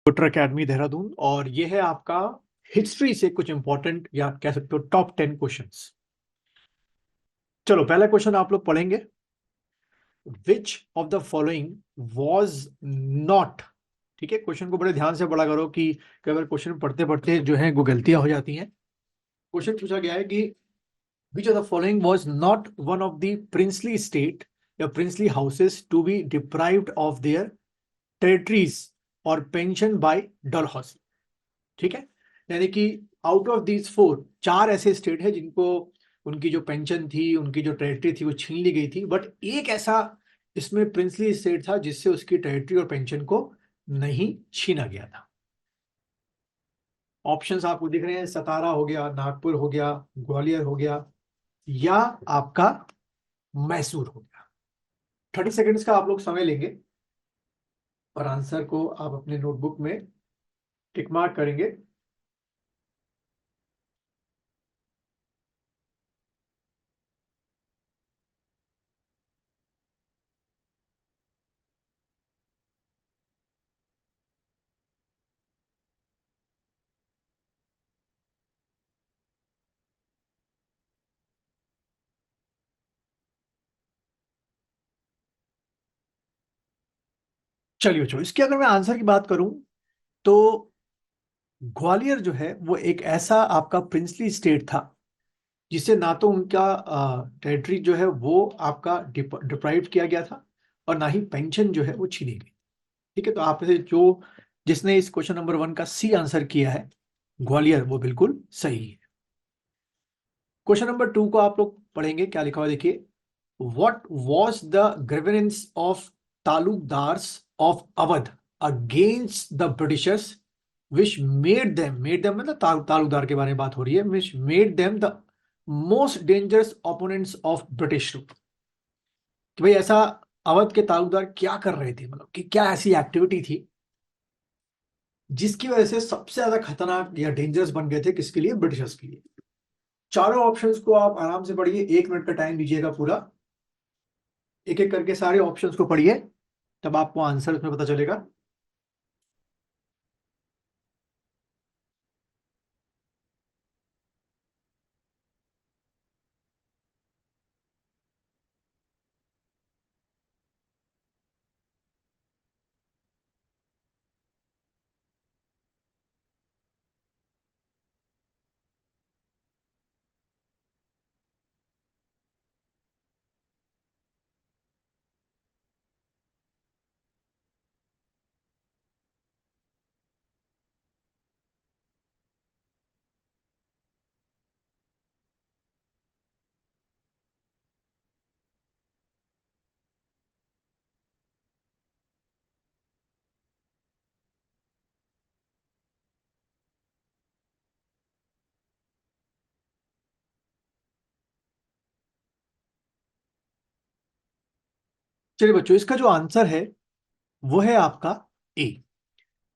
Computer academy Dehradun और ये है आपका हिस्ट्री से कुछ इंपॉर्टेंट या कह सकते हो टॉप 10 क्वेश्चंस। चलो पहला क्वेश्चन आप लोग पढ़ेंगे। विच of the following was not. ठीक है, क्वेश्चन को बड़े ध्यान से पढ़ा करो कि कई बार क्वेश्चन पढ़ते पढ़ते जो है वो गलतियां हो जाती हैं। क्वेश्चन पूछा गया है कि which of the following was not one of the princely state या princely houses to be deprived of their territories और पेंशन बाय डलहौसी। ठीक है, यानी कि आउट ऑफ दीज फोर, चार ऐसे स्टेट है जिनको उनकी जो पेंशन थी, उनकी जो टेरिटरी थी वो छीन ली गई थी, बट एक ऐसा इसमें प्रिंसली स्टेट था जिससे उसकी टेरिटरी और पेंशन को नहीं छीना गया था। ऑप्शंस आपको दिख रहे हैं, सतारा हो गया, नागपुर हो गया, ग्वालियर हो गया, या आपका मैसूर हो गया। 30 सेकेंड्स का आप लोग समय लेंगे और आंसर को आप अपने नोटबुक में टिक मार्क करेंगे। चलिए बच्चों, इसके अगर मैं आंसर की बात करूं तो ग्वालियर जो है वो एक ऐसा आपका प्रिंसली स्टेट था जिससे ना तो उनका टेरिटरी जो है वो आपका डिप्राइव किया गया था और ना ही पेंशन जो है वो छीनी गई। ठीक है, तो आप में से जो जिसने इस क्वेश्चन नंबर 1 का सी आंसर किया है, ग्वालियर, वो बिल्कुल सही है। क्वेश्चन नंबर 2 को आप लोग पढ़ेंगे, क्या लिखा हुआ है देखिए। What was the grievance of taluqdars of Awadh against the Britishers which made them मतलब तालुकदार के बारे में बात हो रही है, which made them the most dangerous opponents of British rule. कि भाई ऐसा अवध के तालुकदार क्या कर रहे थे, मतलब कि क्या ऐसी एक्टिविटी थी जिसकी वजह से सबसे ज्यादा खतरनाक या डेंजरस बन गए थे, किसके लिए? ब्रिटिशर्स के लिए। चारों ऑप्शंस को आप आराम से पढ़िए, 1 मिनट का टाइम दीजिएगा पूरा। एक एक करके सारे ऑप्शंस को पढ़िए, तब आपको आंसर उसमें पता चलेगा। चलिए बच्चों, इसका जो आंसर है वो है आपका A.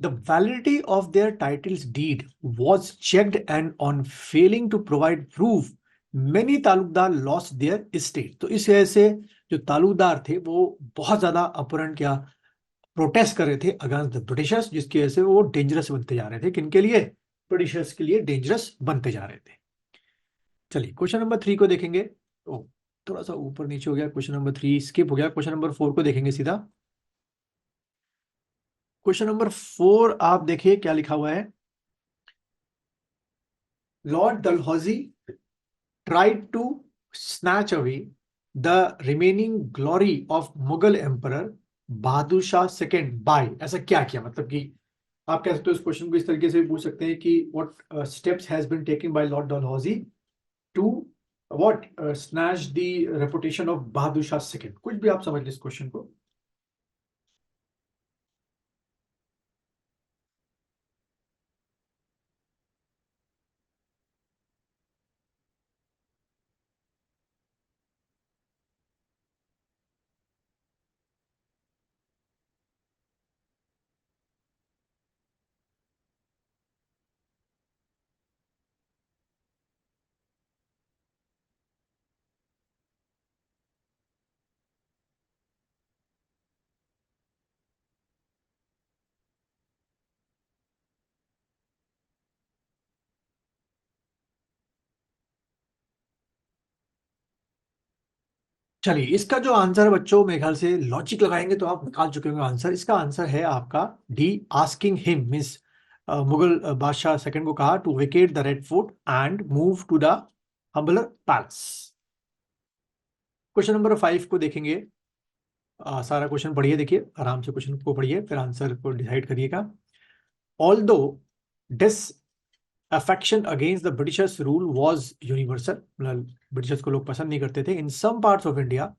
The validity of their titles deed was checked and on failing to provide proof many taluqdar lost their estate। तो इस वजह से जो तालुकदार थे वो बहुत ज्यादा अपोनेंट क्या प्रोटेस्ट कर रहे थे अगेंस्ट द ब्रिटिशर्स, जिसकी वजह से वो डेंजरस बनते जा रहे थे। किनके लिए? ब्रिटिशर्स के लिए डेंजरस बनते जा रहे थे। चलिए क्वेश्चन नंबर 3 को देखेंगे। ओ, थोड़ा सा ऊपर नीचे हो गया, क्वेश्चन नंबर 3 स्किप हो गया। क्वेश्चन नंबर 4 को देखेंगे सीधा। क्वेश्चन नंबर 4 आप देखिए क्या लिखा हुआ है। Lord Dalhousie tried to snatch away the remaining glory of Mughal emperor Bahadur Shah second by. ऐसा क्या किया, मतलब कि आप कह सकते हो इस क्वेश्चन को इस तरीके से भी पूछ सकते हैं कि what steps has been taken by lord Dalhousie to what snatch the reputation of Bahadur Shah second. कुछ भी आप समझ लें इस क्वेश्चन को। चलिए, इसका जो आंसर है बच्चों, मेरे ख्याल से लॉजिक लगाएंगे तो आप निकाल चुके होंगे आंसर। इसका आंसर है आपका D, asking him means Mughal बादशाह सेकंड को कहा to vacate the red fort and move to the humbler palace. Question number 5 को देखेंगे। सारा क्वेश्चन पढ़िए, देखिए आराम से क्वेश्चन को पढ़िए, फिर आंसर को डिसाइड करिएगा। Although this affection against the Britishers rule was universal, मतलब ब्रिटिशर्स को लोग पसंद नहीं करते थे। In some parts of India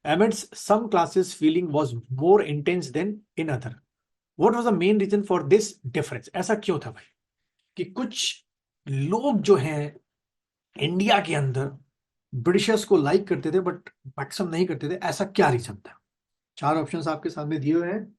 amidst some classes feeling was more intense than in other. What was the main reason for this difference? ऐसा क्यों था भाई कि कुछ लोग जो हैं इंडिया के अंदर ब्रिटिशर्स को लाइक करते थे बट मैक्सिमम नहीं करते थे, ऐसा क्या रीजन था? चार ऑप्शंस आपके सामने दिए हुए हैं।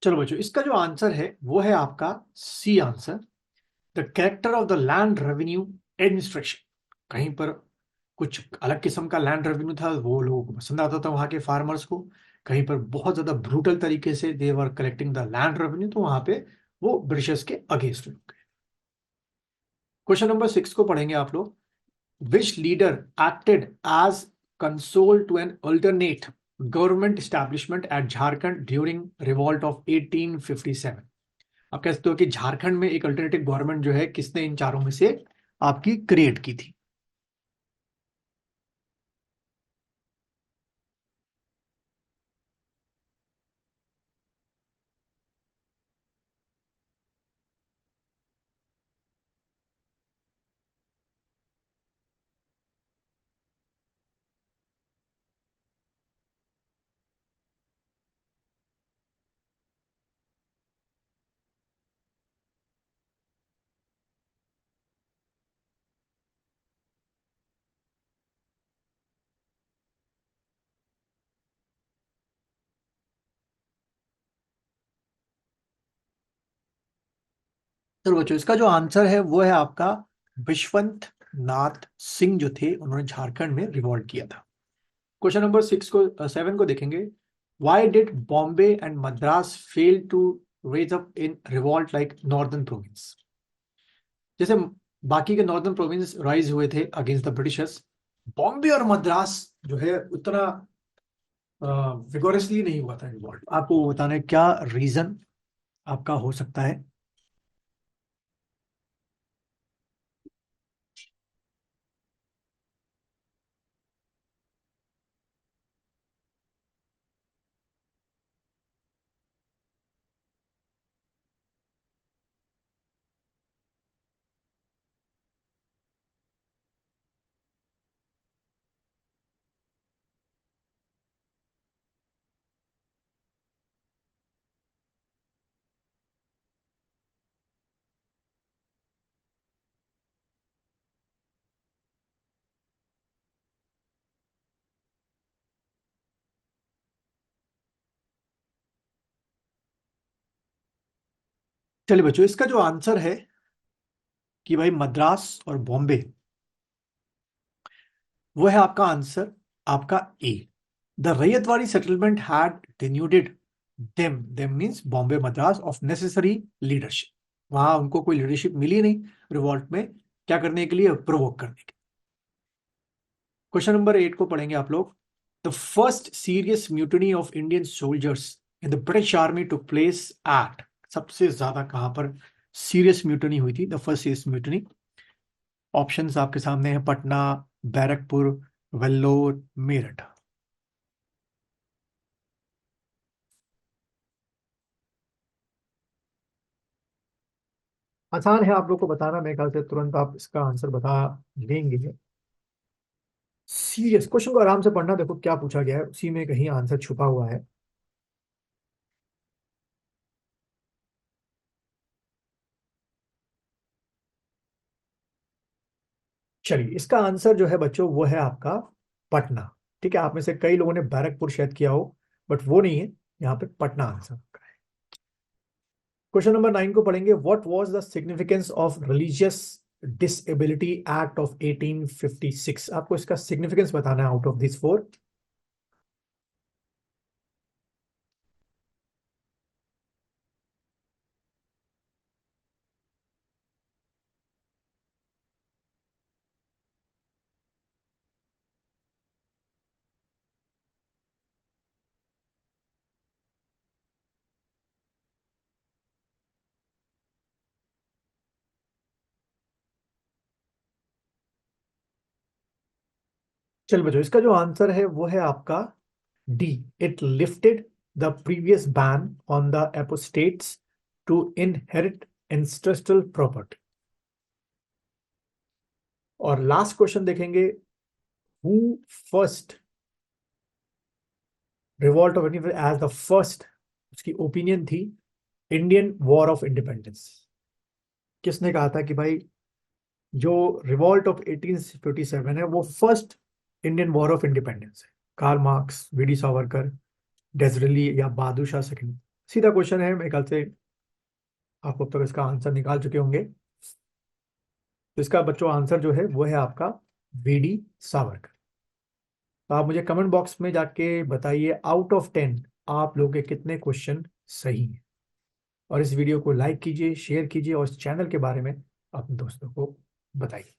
चलो बच्चों, इसका जो आंसर है वो है आपका C answer, the character of the land revenue administration. कहीं पर कुछ अलग किस्म का लैंड रेवेन्यू था, वो लोगों को पसंद आता था वहां के फार्मर्स को। कहीं पर बहुत ज्यादा ब्रूटल तरीके से दे वर कलेक्टिंग द लैंड रेवेन्यू, तो वहां पे वो ब्रिटिशर्स के अगेंस्ट हो गए। क्वेश्चन नंबर 6 को पढ़ेंगे आप लोग। Which leader acted as consul to an alternate government establishment at Jharkhand during revolt of 1857? आप कह सकते हो कि झारखंड में एक अल्टरनेटिव गवर्नमेंट जो है किसने इन चारों में से आपकी क्रिएट की थी? तो बच्चों, इसका जो आंसर है वो है आपका विश्वंत नाथ सिंह जो थे, उन्होंने झारखंड में रिवॉल्ट किया था। क्वेश्चन नंबर 7 को देखेंगे। Why did Bombay and Madras fail to raise up in revolt like northern province? जैसे बाकी के नॉर्दर्न प्रोविंस राइज हुए थे अगेंस्ट द ब्रिटिशर्स, बॉम्बे और मद्रास जो है उतना विगोरसली नहीं हुआ था रिवॉल्ट। आपको बताना है क्या रीजन आपका हो सकता है। चलिए बच्चों, इसका जो आंसर है कि भाई मद्रास और बॉम्बे, वो है आपका आंसर, आपका A. The ryotwari settlement had denuded them means Bombay Madras of necessary leadership. वहां उनको कोई लीडरशिप मिली नहीं रिवॉल्ट में, क्या करने के लिए? प्रोवोक करने के। क्वेश्चन नंबर 8 को पढ़ेंगे आप लोग। The first serious mutiny of Indian soldiers in the British army took place at, सबसे ज्यादा कहां पर सीरियस म्यूटनी हुई थी, the first serious mutiny? Options आपके सामने है, पटना, बैरकपुर, वेल्लोर, मेरठ। आसान है आप लोग को बताना, मेरे ख्याल से तुरंत आप इसका आंसर बता लेंगे। सीरियस क्वेश्चन को आराम से पढ़ना, देखो क्या पूछा गया है, उसी में कहीं आंसर छुपा हुआ है। चलिए, इसका आंसर जो है बच्चों वो है आपका पटना। ठीक है, आप में से कई लोगों ने बैरकपुर शायद किया हो, बट वो नहीं है, यहाँ पे पटना आंसर का है। क्वेश्चन नंबर 9 को पढ़ेंगे। What was the significance of religious disability act of 1856? आपको इसका सिग्निफिकेंस बताना है आउट ऑफ दिस फोर। चल बच्चों, इसका जो आंसर है वो है आपका D. It lifted the previous ban on the apostates to inherit ancestral property. और लास्ट क्वेश्चन देखेंगे। Who first revolt of as the first, उसकी ओपिनियन थी इंडियन वॉर ऑफ इंडिपेंडेंस। किसने कहा था कि भाई जो रिवॉल्ट ऑफ 1857 है वो first Indian war of independence है? कार्ल मार्क्स, वीडी सावरकर, डेजरली या बहादुर शाह सेकंड? सीधा क्वेश्चन है, मेरे ख्याल से आप अब तक इसका आंसर निकाल चुके होंगे। तो इसका बच्चों आंसर जो है वो है आपका वीडी सावरकर। तो आप मुझे कमेंट बॉक्स में जाके बताइए आउट ऑफ 10 आप लोगों के कितने क्वेश्चन सही हैं। और इस वीडियो को लाइक कीजिए, शेयर कीजिए और इस चैनल के बारे में अपने दोस्तों को बताइए।